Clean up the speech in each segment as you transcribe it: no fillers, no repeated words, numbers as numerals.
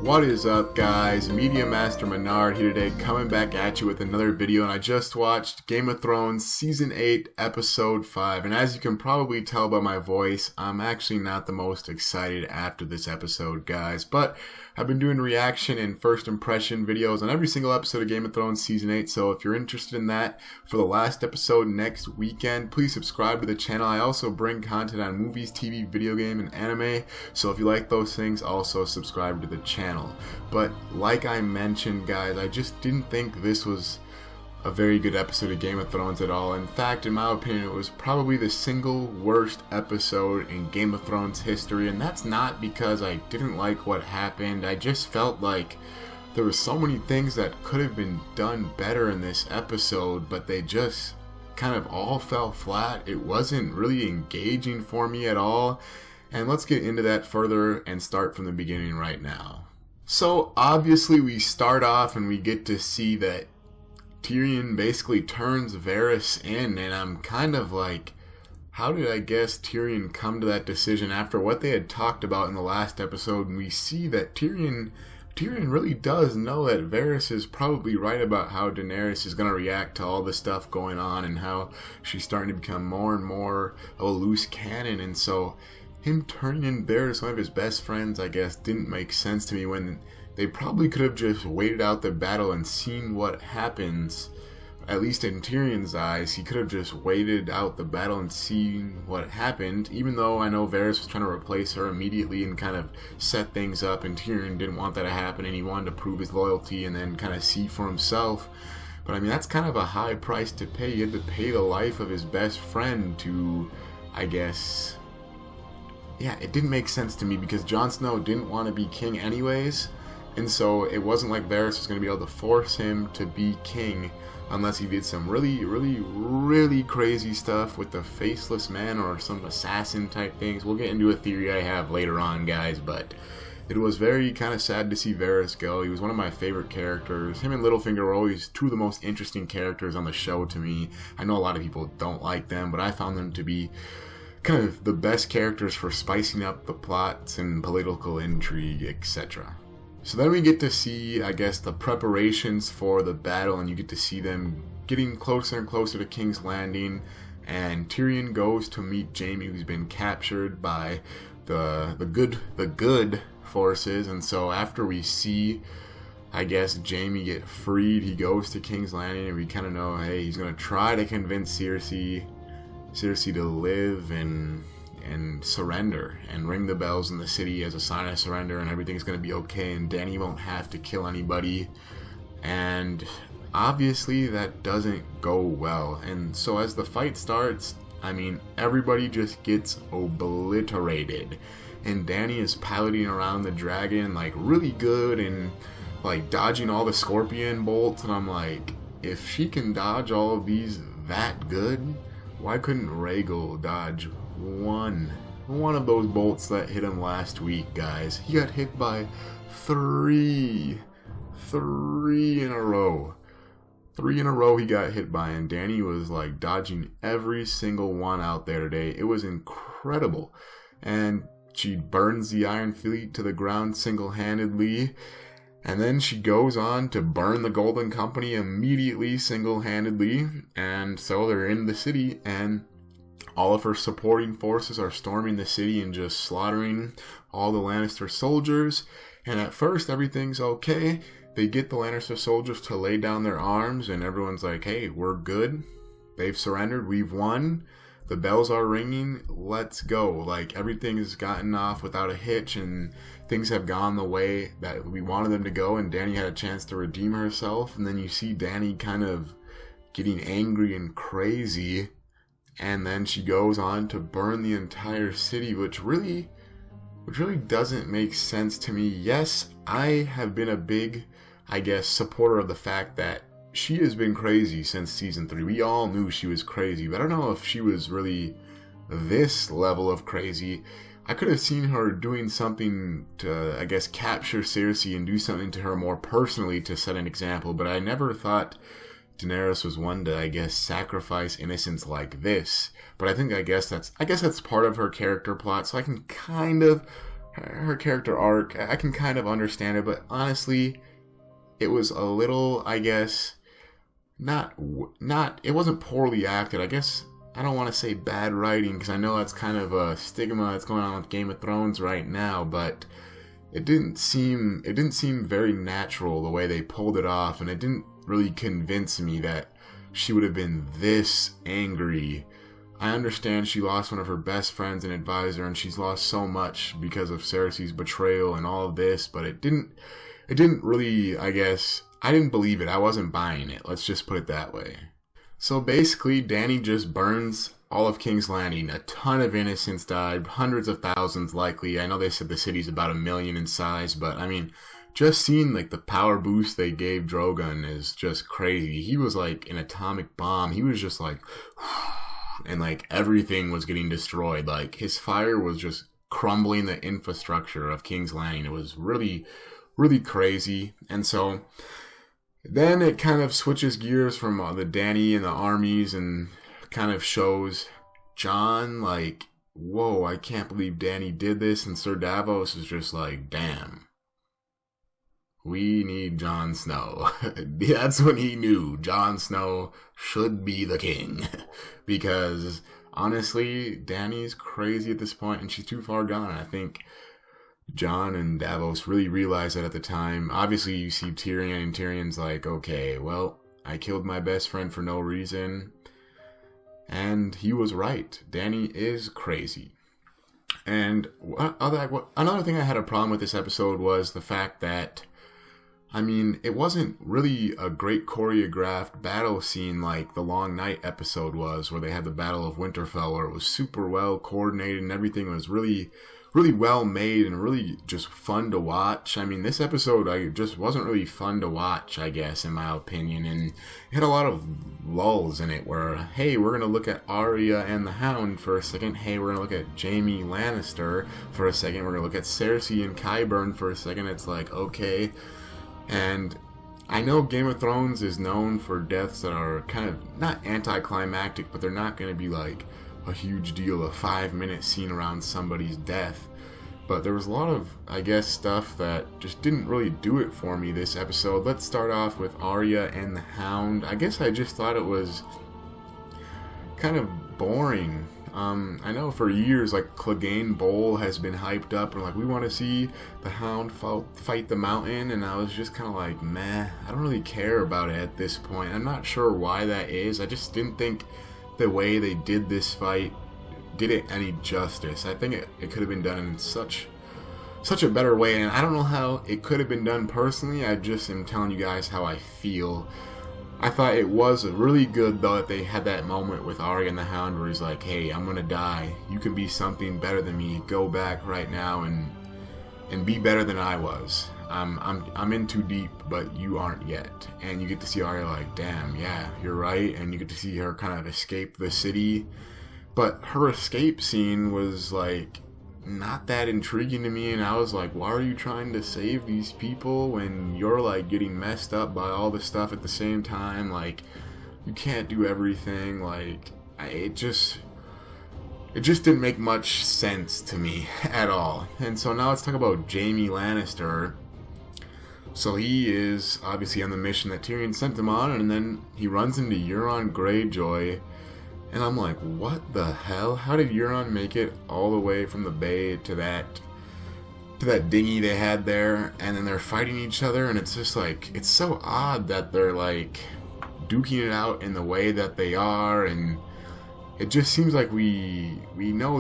What is up, guys? Media Master Menard here today, coming back at you with another video. And I just watched Game of Thrones Season 8, Episode 5. And as you can probably tell by my voice, I'm actually not the most excited after this episode, guys. But I've been doing reaction and first impression videos on every single episode of Game of Thrones Season 8. So if you're interested in that for the last episode next weekend, please subscribe to the channel. I also bring content on movies, TV, video game, and anime. So if you like those things, also subscribe to the channel. But like I mentioned, guys, I just didn't think this was a very good episode of Game of Thrones at all. In fact, in my opinion, it was probably the single worst episode in Game of Thrones history, and that's not because I didn't like what happened. I just felt like there were so many things that could have been done better in this episode, but they just kind of all fell flat. It wasn't really engaging for me at all, and let's get into that further and start from the beginning right now. So obviously we start off and we get to see that Tyrion basically turns Varys in, and I'm kind of like, how did I guess Tyrion come to that decision after what they had talked about in the last episode? And we see that Tyrion really does know that Varys is probably right about how Daenerys is going to react to all the stuff going on and how she's starting to become more and more of a loose cannon. And so him turning in Varys, one of his best friends, I guess, didn't make sense to me, when they probably could have just waited out the battle and seen what happens. At least in Tyrion's eyes, he could have just waited out the battle and seen what happened, even though I know Varys was trying to replace her immediately and kind of set things up, and Tyrion didn't want that to happen, and he wanted to prove his loyalty and then kind of see for himself. But I mean, that's kind of a high price to pay. He had to pay the life of his best friend to, I guess, yeah, it didn't make sense to me because Jon Snow didn't want to be king anyways. And so it wasn't like Varys was going to be able to force him to be king unless he did some really crazy stuff with the Faceless Man or some assassin type things. We'll get into a theory I have later on, guys, but it was very kind of sad to see Varys go. He was one of my favorite characters. Him and Littlefinger were always two of the most interesting characters on the show to me. I know a lot of people don't like them, but I found them to be kind of the best characters for spicing up the plots and political intrigue, etc. So then we get to see, I guess, the preparations for the battle, and you get to see them getting closer and closer to King's Landing, and Tyrion goes to meet Jaime, who's been captured by the good forces. And so after we see, I guess, Jaime get freed, he goes to King's Landing, and we kind of know, hey, he's going to try to convince Cersei to live and surrender and ring the bells in the city as a sign of surrender, and everything's going to be okay, and Dany won't have to kill anybody. And obviously that doesn't go well, and so as the fight starts, I mean, everybody just gets obliterated, and Dany is piloting around the dragon like really good and like dodging all the scorpion bolts, and I'm like, if she can dodge all of these that good, why couldn't Rhaegal dodge one of those bolts that hit him last week, guys? He got hit by three in a row. 3 in a row he got hit by, and Dany was like dodging every single one out there today. It was incredible. And she burns the Iron Fleet to the ground single-handedly. And then she goes on to burn the Golden Company immediately, single-handedly. And so they're in the city, and all of her supporting forces are storming the city and just slaughtering all the Lannister soldiers. And at first, everything's okay. They get the Lannister soldiers to lay down their arms, and everyone's like, hey, we're good. They've surrendered. We've won. The bells are ringing. Let's go. Like, everything has gotten off without a hitch, and things have gone the way that we wanted them to go, and Dany had a chance to redeem herself. And then you see Dany kind of getting angry and crazy, and then she goes on to burn the entire city, which really doesn't make sense to me. Yes, I have been a big, I guess, supporter of the fact that she has been crazy since season 3. We all knew she was crazy, but I don't know if she was really this level of crazy. I could have seen her doing something to, I guess, capture Cersei and do something to her more personally to set an example, but I never thought Daenerys was one to, I guess, sacrifice innocents like this. But I guess that's part of her character plot, so I can kind of her character arc, I can kind of understand it, but honestly, it was a little, I guess, it wasn't poorly acted. I guess I don't want to say bad writing because I know that's kind of a stigma that's going on with Game of Thrones right now, but it didn't seem very natural the way they pulled it off, and it didn't really convince me that she would have been this angry. I understand she lost one of her best friends and advisor, and she's lost so much because of Cersei's betrayal and all of this, but it didn't really, I guess, I didn't believe it. I wasn't buying it. Let's just put it that way. So basically, Dany just burns all of King's Landing. A ton of innocents died, hundreds of thousands likely. I know they said the city's about 1 million in size, but I mean, just seeing like the power boost they gave Drogon is just crazy. He was like an atomic bomb. He was just like, and like everything was getting destroyed. Like his fire was just crumbling the infrastructure of King's Landing. It was really, really crazy. And so then it kind of switches gears from the Dany and the armies and kind of shows Jon like, whoa, I can't believe Dany did this. And Sir Davos is just like, damn, we need Jon Snow. That's when he knew Jon Snow should be the king. Because honestly, Dany's crazy at this point and she's too far gone. I think Jon and Davos really realized that at the time. Obviously, you see Tyrion, and Tyrion's like, okay, well, I killed my best friend for no reason. And he was right. Dany is crazy. And another thing I had a problem with this episode was the fact that, I mean, it wasn't really a great choreographed battle scene like the Long Night episode was, where they had the Battle of Winterfell, where it was super well coordinated and everything was really, really well made and really just fun to watch. I mean, this episode just wasn't really fun to watch, I guess, in my opinion, and it had a lot of lulls in it where, hey, we're going to look at Arya and the Hound for a second, hey, we're going to look at Jaime Lannister for a second, we're going to look at Cersei and Qyburn for a second. It's like, okay. And I know Game of Thrones is known for deaths that are kind of not anticlimactic, but they're not going to be like a huge deal, a 5-minute scene around somebody's death. But there was a lot of, I guess, stuff that just didn't really do it for me this episode. Let's start off with Arya and the Hound. I guess I just thought it was kind of boring. I know for years, like, Clegane Bowl has been hyped up, and like, we want to see the Hound fight the Mountain, and I was just kind of like, meh, I don't really care about it at this point. I'm not sure why that is. I just didn't think the way they did this fight did it any justice. I think it could have been done in such a better way, and I don't know how it could have been done personally. I just am telling you guys how I feel. I thought it was really good, though, that they had that moment with Arya and the Hound where he's like, hey, I'm gonna die. You can be something better than me. Go back right now and be better than I was. I'm in too deep, but you aren't yet. And you get to see Arya like, damn, yeah, you're right. And you get to see her kind of escape the city. But her escape scene was like not that intriguing to me, and I was like, why are you trying to save these people when you're like getting messed up by all this stuff at the same time? Like, you can't do everything. Like, it just didn't make much sense to me at all. And so now let's talk about Jaime Lannister. So he is obviously on the mission that Tyrion sent him on, and then he runs into Euron Greyjoy. And I'm like, what the hell? How did Euron make it all the way from the bay to that dinghy they had there? And then they're fighting each other, and it's just like, it's so odd that they're like duking it out in the way that they are, and it just seems like we know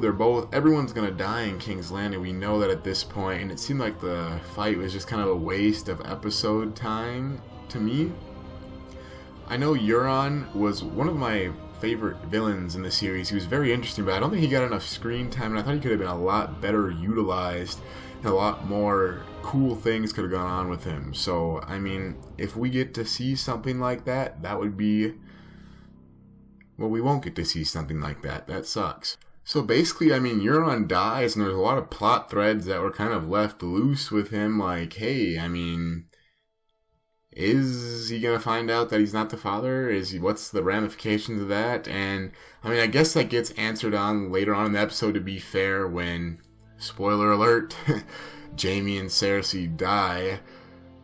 everyone's gonna die in King's Landing. We know that at this point, and it seemed like the fight was just kind of a waste of episode time to me. I know Euron was one of my favorite villains in the series. He was very interesting, but I don't think he got enough screen time, and I thought he could have been a lot better utilized, and a lot more cool things could have gone on with him. So, I mean, if we get to see something like that, that would be... well, we won't get to see something like that. That sucks. So basically, I mean, Euron dies, and there's a lot of plot threads that were kind of left loose with him, like, hey, I mean... is he gonna find out that he's not the father? What's the ramifications of that? And I mean, I guess that gets answered on later on in the episode, to be fair, when spoiler alert, Jaime and Cersei die,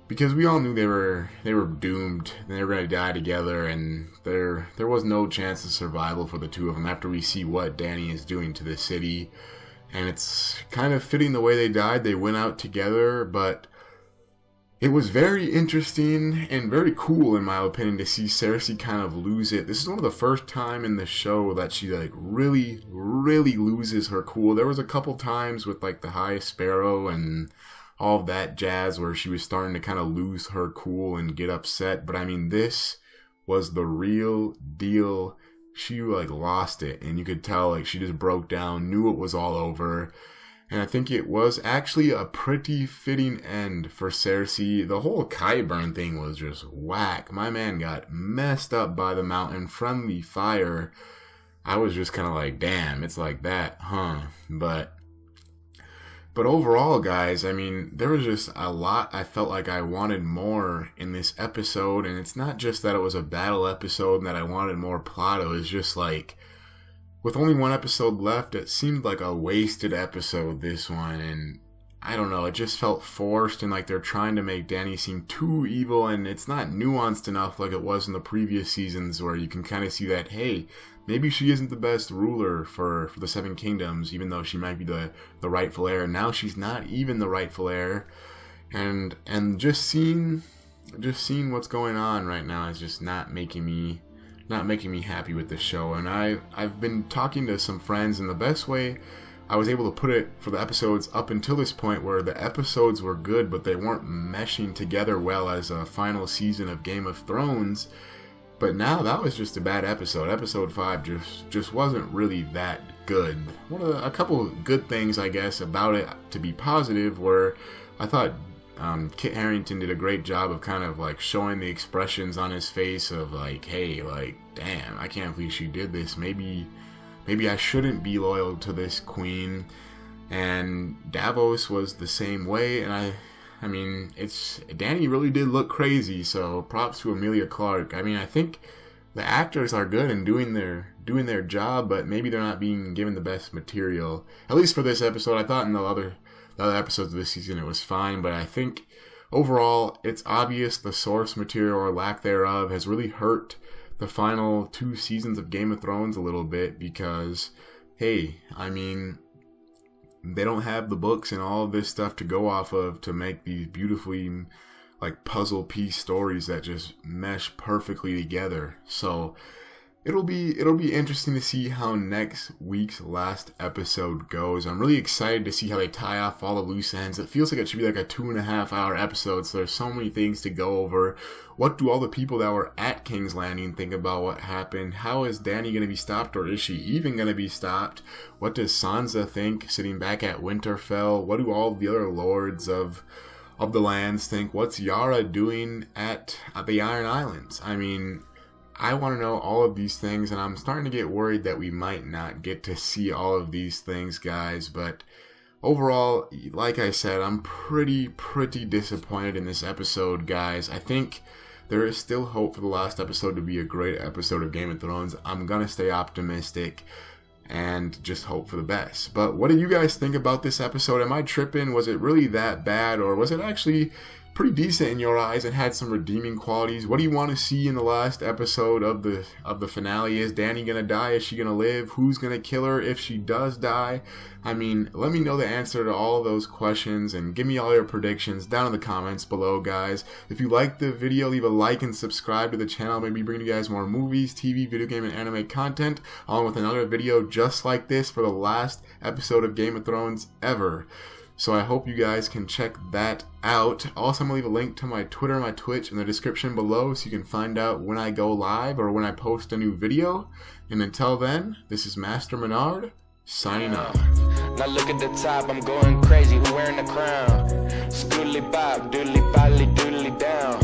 because we all knew they were doomed. They were going to die together, and there was no chance of survival for the two of them after we see what Dany is doing to the city. And it's kind of fitting the way they died. They went out together, but it was very interesting and very cool, in my opinion, to see Cersei kind of lose it. This is one of the first time in the show that she really loses her cool. There was a couple times with the High Sparrow and all of that jazz where she was starting to kind of lose her cool and get upset. But I mean, this was the real deal. She lost it, and you could tell she just broke down, knew it was all over. And I think it was actually a pretty fitting end for Cersei. The whole Qyburn thing was just whack. My man got messed up by the mountain friendly fire. I was just kind of damn, it's like that, huh? But overall, guys, I mean, there was just a lot I felt like I wanted more in this episode. And it's not just that it was a battle episode and that I wanted more plot. It was just with only one episode left, it seemed like a wasted episode, this one. And I don't know, it just felt forced, and they're trying to make Dany seem too evil, and it's not nuanced enough like it was in the previous seasons, where you can kind of see that, hey, maybe she isn't the best ruler for the Seven Kingdoms, even though she might be the rightful heir. Now she's not even the rightful heir. And just seeing what's going on right now is just not making me happy with this show. And I've been talking to some friends, and the best way I was able to put it for the episodes up until this point, where the episodes were good but they weren't meshing together well as a final season of Game of Thrones. But now that was just a bad episode. Episode 5 just wasn't really that good. A couple good things, I guess, about it to be positive were, I thought Kit Harington did a great job of kind of showing the expressions on his face of hey, damn, I can't believe she did this. Maybe I shouldn't be loyal to this queen. And Davos was the same way. And I mean, Dany really did look crazy. So props to Emilia Clarke. I mean, I think the actors are good and doing their job, but maybe they're not being given the best material. At least for this episode. I thought in the other episodes of this season it was fine, but I think overall it's obvious the source material or lack thereof has really hurt the final 2 seasons of Game of Thrones a little bit, because, hey, I mean, they don't have the books and all of this stuff to go off of to make these beautifully puzzle piece stories that just mesh perfectly together. So it'll be interesting to see how next week's last episode goes. I'm really excited to see how they tie off all the loose ends. It feels like it should be a 2.5 hour episode, so there's so many things to go over. What do all the people that were at King's Landing think about what happened? How is Dany going to be stopped, or is she even going to be stopped? What does Sansa think sitting back at Winterfell? What do all the other lords of the lands think? What's Yara doing at the Iron Islands? I mean, I want to know all of these things, and I'm starting to get worried that we might not get to see all of these things, guys. But overall, like I said, I'm pretty disappointed in this episode, guys. I think there is still hope for the last episode to be a great episode of Game of Thrones. I'm going to stay optimistic and just hope for the best. But what do you guys think about this episode? Am I tripping? Was it really that bad, or was it actually pretty decent in your eyes and had some redeeming qualities? What do you want to see in the last episode of the finale? Is Dany gonna die? Is she gonna live? Who's gonna kill her if she does die? I mean, let me know the answer to all of those questions, and give me all your predictions down in the comments below, guys. If you liked the video, leave a like and subscribe to the channel. Maybe bring you guys more movies, TV, video game, and anime content, along with another video just like this for the last episode of Game of Thrones ever. So I hope you guys can check that out. Also, I'm going to leave a link to my Twitter and my Twitch in the description below, so you can find out when I go live or when I post a new video. And until then, this is Master Menard, signing off. Now look at the top, I'm going crazy, who wearing the crown? Scoodly bop, doodly bolly, doodly down.